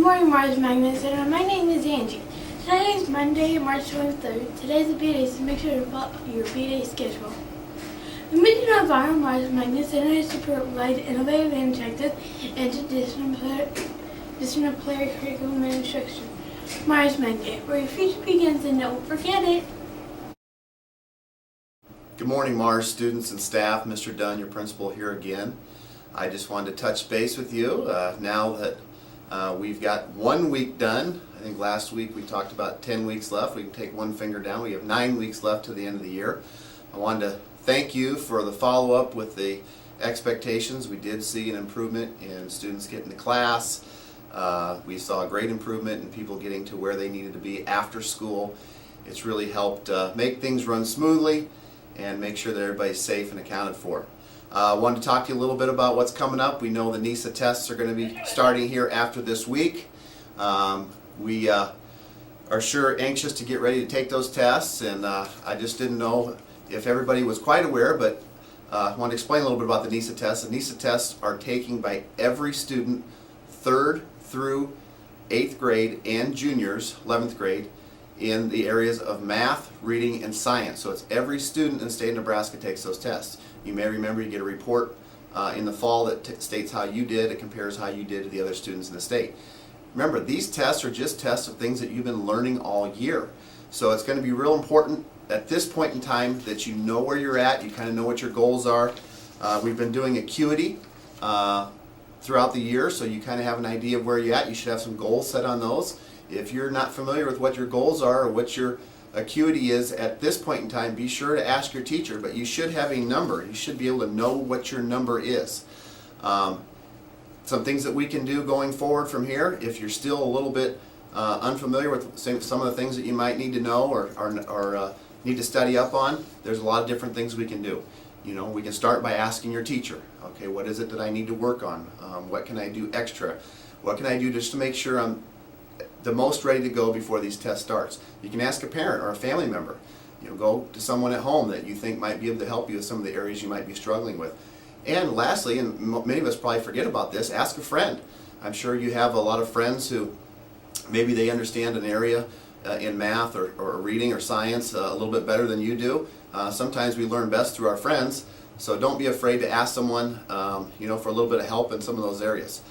morning, Mars Magnet Center. My name is Angie. Today is Monday, March 23rd. Today is a B-Day, so make sure to follow your B-Day schedule. The mission of our Mars Magnet Center is to provide innovative and interactive interdisciplinary curriculum and instruction. Mars Magnet, where your future begins, and don't forget it. Good morning, Mars students and staff. Mr. Dunn, your principal, here again. I just wanted to touch base with you now that we've got 1 week done. I think last week we talked about 10 weeks left. We can take one finger down. We have 9 weeks left to the end of the year. I wanted to thank you for the follow-up with the expectations. We did see an improvement in students getting to class. We saw a great improvement in people getting to where they needed to be after school. It's really helped make things run smoothly and make sure that everybody's safe and accounted for. I wanted to talk to you a little bit about what's coming up. We know the NISA tests are going to be starting here after this week. We are sure anxious to get ready to take those tests, and I just didn't know if everybody was quite aware, but I want to explain a little bit about the NISA tests. The NISA tests are taken by every student 3rd through 8th grade and juniors, 11th grade, in the areas of math, reading, and science. So it's every student in the state of Nebraska takes those tests. You may remember you get a report in the fall that states how you did. It compares how you did to the other students in the state. Remember, these tests are just tests of things that you've been learning all year. So it's going to be real important at this point in time that you know where you're at, you kind of know what your goals are. We've been doing acuity throughout the year, so you kind of have an idea of where you're at. You should have some goals set on those. If you're not familiar with what your goals are or what your acuity is at this point in time, be sure to ask your teacher, but you should have a number. You should be able to know what your number is. Some things that we can do going forward from here, if you're still a little bit unfamiliar with some of the things that you might need to know or need to study up on, there's a lot of different things we can do. You know, we can start by asking your teacher, okay, what is it that I need to work on? What can I do extra? What can I do just to make sure I'm the most ready to go before these tests starts? You can ask a parent or a family member. You know, go to someone at home that you think might be able to help you with some of the areas you might be struggling with. And lastly, and many of us probably forget about this, ask a friend. I'm sure you have a lot of friends who maybe they understand an area in math or reading or science a little bit better than you do. Sometimes we learn best through our friends, so don't be afraid to ask someone you know, for a little bit of help in some of those areas.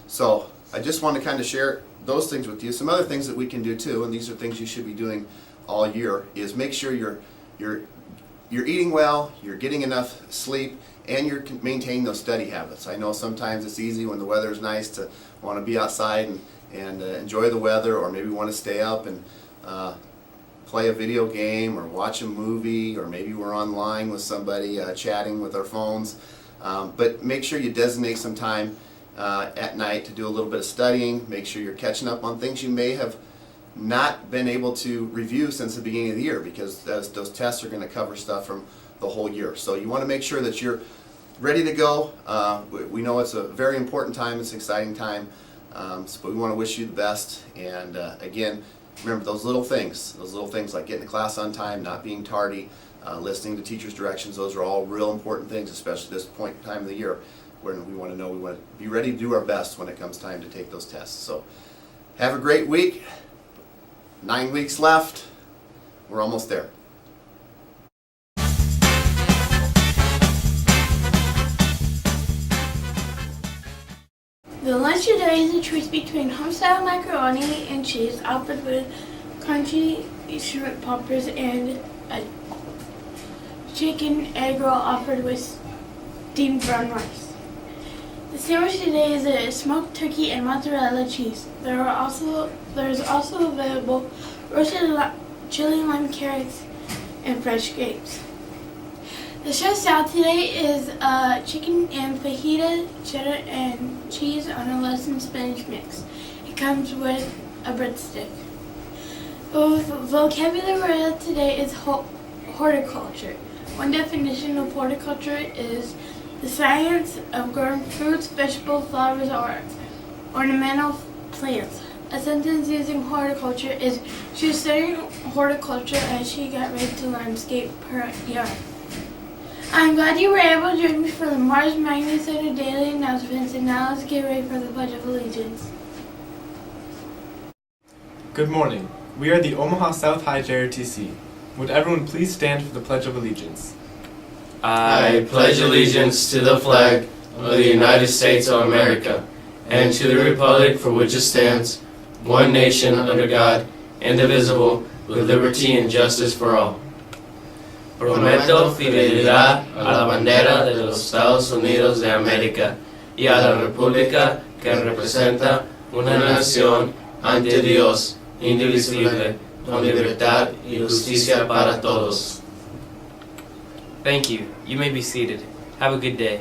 So I just want to kind of share those things with you. Some other things that we can do too, and these are things you should be doing all year, is make sure you're eating well, you're getting enough sleep, and you're maintaining those study habits. I know sometimes it's easy when the weather is nice to want to be outside and enjoy the weather, or maybe want to stay up and play a video game or watch a movie, or maybe we're online with somebody chatting with our phones. But make sure you designate some time at night to do a little bit of studying. Make sure you're catching up on things you may have not been able to review since the beginning of the year, because those tests are going to cover stuff from the whole year. So you want to make sure that you're ready to go. We know it's a very important time, it's an exciting time, but we want to wish you the best. And again, remember those little things like getting to class on time, not being tardy, listening to teachers' directions. Those are all real important things, especially at this point in time of the year, when we want to be ready to do our best when it comes time to take those tests. So have a great week. 9 weeks left. We're almost there. The lunch today is a choice between homestyle macaroni and cheese offered with crunchy shrimp poppers and a chicken egg roll offered with steamed brown rice. The sandwich today is a smoked turkey and mozzarella cheese. There is also available roasted chili lime carrots and fresh grapes. The chef salad today is chicken and fajita, cheddar and cheese on a lettuce and spinach mix. It comes with a breadstick. The vocabulary today is horticulture. One definition of horticulture is the science of growing fruits, vegetables, flowers, or ornamental plants. A sentence using horticulture is, she was studying horticulture as she got ready to landscape her yard. I'm glad you were able to join me for the Mars Magnet Center daily announcements, and now let's get ready for the Pledge of Allegiance. Good morning. We are the Omaha South High JRTC. Would everyone please stand for the Pledge of Allegiance? I pledge allegiance to the flag of the United States of America and to the republic for which it stands, one nation under God, indivisible, with liberty and justice for all. Prometo fidelidad a la bandera de los Estados Unidos de América y a la república que representa una nación ante Dios, indivisible, con libertad y justicia para todos. Thank you. You may be seated. Have a good day.